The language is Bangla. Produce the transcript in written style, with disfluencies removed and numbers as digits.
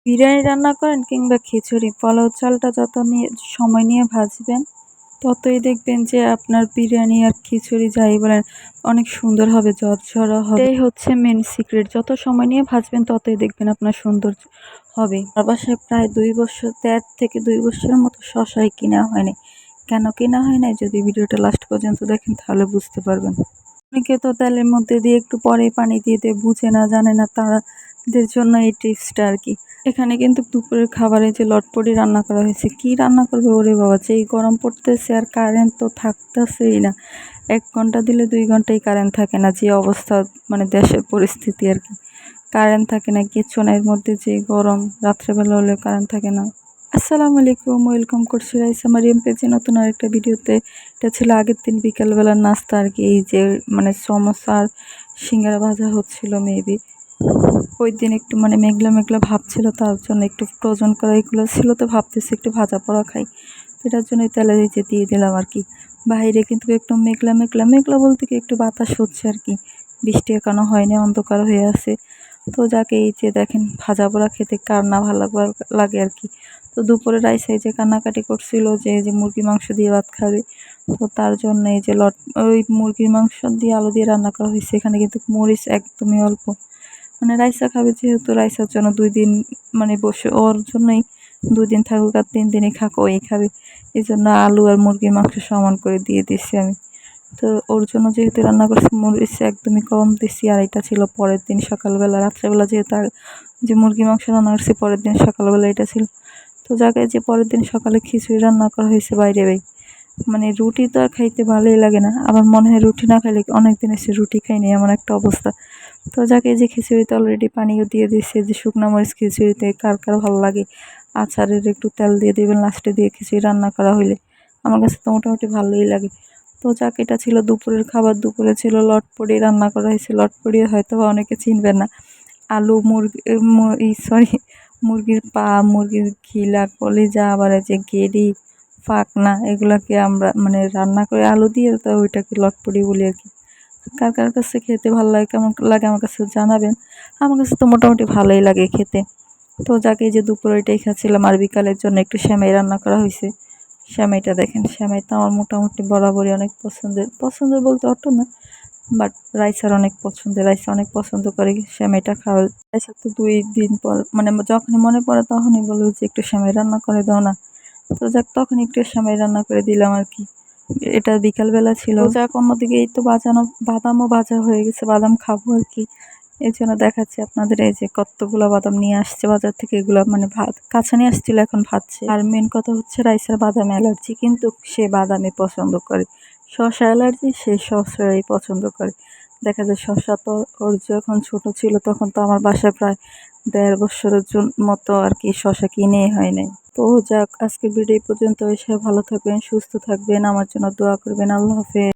বিরিয়ানি রান্না করেন কিংবা খিচুড়ি, পোলাও চালটা যত সময় নিয়ে ভাজবেন ততই দেখবেন যে আপনার বিরিয়ানি আর খিচুড়ি যাই বলেন অনেক সুন্দর হবে, ঝরঝরা হবে। এটাই হচ্ছে মেন সিক্রেট। যত সময় নিয়ে ভাজবেন ততই দেখবেন আপনার সুন্দর হবে। আমার বাসায় প্রায় ২ বছর, ১.৫ থেকে ২ বছরের মতো শশাই কিনা হয়নি। কেন কিনা হয় নাই, যদি ভিডিওটা লাস্ট পর্যন্ত দেখেন তাহলে বুঝতে পারবেন। অনেকে তো তেলের মধ্যে দিয়ে একটু পরেই পানি দিয়ে দেয়, বুঝে না, জানে না, তাদের জন্য এই টিপসটা আর কি। এখানে কিন্তু দুপুরের খাবারে যে লটপটি রান্না করা হয়েছে, কি রান্না করবে ওরে বাবা! যেই গরম পড়তেছে আর কারেন্ট তো থাকতেছেই না। ১ ঘন্টা দিলে ২ ঘন্টাই কারেন্ট থাকে না, যে অবস্থা, মানে দেশের পরিস্থিতি আর কি। কারেন্ট থাকে না, কিচ্ছু না, এর মধ্যে যে গরম, রাত্রেবেলা হলেও কারেন্ট থাকে না। আসসালামু আলাইকুম, ওয়েলকাম করছি রাইসা মারিয়াম পেজে নতুন আরেকটা ভিডিওতে। এটা ছিল আগের দিন বিকালবেলার নাস্তা আর কি। এই যে মানে সমোসা আর সিঙ্গারা ভাজা হচ্ছিল মেবি। ওই দিন একটু মানে মেঘলা মেঘলা ভাব ছিল, তার জন্য একটু ফ্রোজন করা এগুলো ছিল, তো ভাবতেছি একটু ভাজা পোড়া খাই। এটার জন্যই তেলে দিয়ে দিলাম আর কি। বাইরে কিন্তু একটু মেঘলা মেঘলা, মেঘলা বলতে কি একটু বাতাস হচ্ছে আর কি। বৃষ্টি এখনো হয়নি, অন্ধকার হয়ে আছে। তো যাকে এই যে দেখেন ভাজা পোড়া খেতে কার না ভালো লাগে আর কি। তো দুপুরে রাইসা এই যে কান্নাকাটি করছিল যে এই যে মুরগির মাংস দিয়ে ভাত খাবে। তো তার জন্য এই যে ওই মুরগির মাংস দিয়ে আলু দিয়ে রান্না করা হয়েছে। এখানে কিন্তু মরিচ একদমই অল্প, মানে রাইসা খাবে যেহেতু, রাইসার জন্য ২ দিন মানে বসে ওর জন্যই ২ দিন থাকুক আর ৩ দিনই খাক ওই খাবে। এই জন্য আলু আর মুরগির মাংস সমান করে দিয়ে দিচ্ছি আমি। তো ওর জন্য যেহেতু রান্না করছি, মরিচ একদমই কম দিচ্ছি। আর এটা ছিল পরের দিন সকালবেলা, রাত্রেবেলা যেহেতু যে মুরগির মাংস রান্না করছি পরের দিন সকালবেলা এটা ছিল। তো যাকে যে পরের দিন সকালে খিচুড়ি রান্না করা হয়েছে বাইরে মানে রুটি তো আর খাইতে ভালোই লাগে না, আবার মনে হয় রুটি না খাইলে অনেক দিন এসে রুটি খাইনি, এমন একটা অবস্থা। তো যাকে যে খিচুড়িতে অলরেডি পানিও দিয়ে দিয়েছে, যে শুকনো মরিচ খিচুড়িতে কার কার ভালো লাগে, আচারের একটু তেল দিয়ে দেবেন লাস্টে দিয়ে খিচুড়ি রান্না করা হইলে। আমার কাছে তো মোটামুটি ভালোই লাগে। তো যাক, এটা ছিল দুপুরের খাবার। দুপুরে ছিল লটপটি রান্না করা হয়েছে। লটপটি হয়তো বা অনেকে চিনবেন না। আলু, মুরগি, সরি, মুরগির পা, মুরগির ঘিলা, কলিজা, আবার এই যে গেড়ি, পাখনা, এগুলাকে আমরা মানে রান্না করে আলু দিয়ে, তো ওইটাকে লটপটি বলি আর কি। কার কার কাছে খেতে ভালো লাগে, কেমন লাগে আমার কাছে জানাবেন। আমার কাছে তো মোটামুটি ভালোই লাগে খেতে। তো যাকে এই যে দুপুরে ওইটাই খাচ্ছিলাম। আর বিকালের জন্য একটু সেমাই রান্না করা হয়েছে। সেমাইটা দেখেন, সেমাই তো আমার মোটামুটি বরাবরই অনেক পছন্দের। পছন্দের বলতে অত না, বাট রাইসার অনেক পছন্দের। রাইসা অনেক পছন্দ করে সেমাইটা খাওয়ার। রাইসা তো ২ দিন পর মানে যখনই মনে পড়ে তখনই বলবো যে একটু সেমাই রান্না করে দাও না। তো যাক, তখন একটু সেমাই রান্না করে দিলাম আর কি। এটা বিকালবেলা ছিল। তো যাক, অন্যদিকে এই তো বাদামও ভাজা হয়ে গেছে, বাদাম খাবো আর কি। এই জন্য দেখাচ্ছি আপনাদের, এই যে কতগুলো বাদাম নিয়ে আসছে বাজার থেকে। এগুলো মানে ভাত কাছে নিয়ে আসছিল, এখন ভাজছে। আর মেন কথা হচ্ছে রাইসার বাদাম অ্যালার্জি, কিন্তু সে বাদামই পছন্দ করে। শসা অ্যালার্জি, সে শসাই পছন্দ করে। দেখা যায় শসা তো ওর যখন ছোট ছিল তখন তো আমার বাসায় প্রায় ১.৫ বছরের মতো আর কি শসা কিনেই হয় নাই। তো যাক, আজকের ভিডিও পর্যন্ত এসে ভালো থাকবেন, সুস্থ থাকবেন, আমার জন্য দোয়া করবেন। আল্লাহ হাফেজ।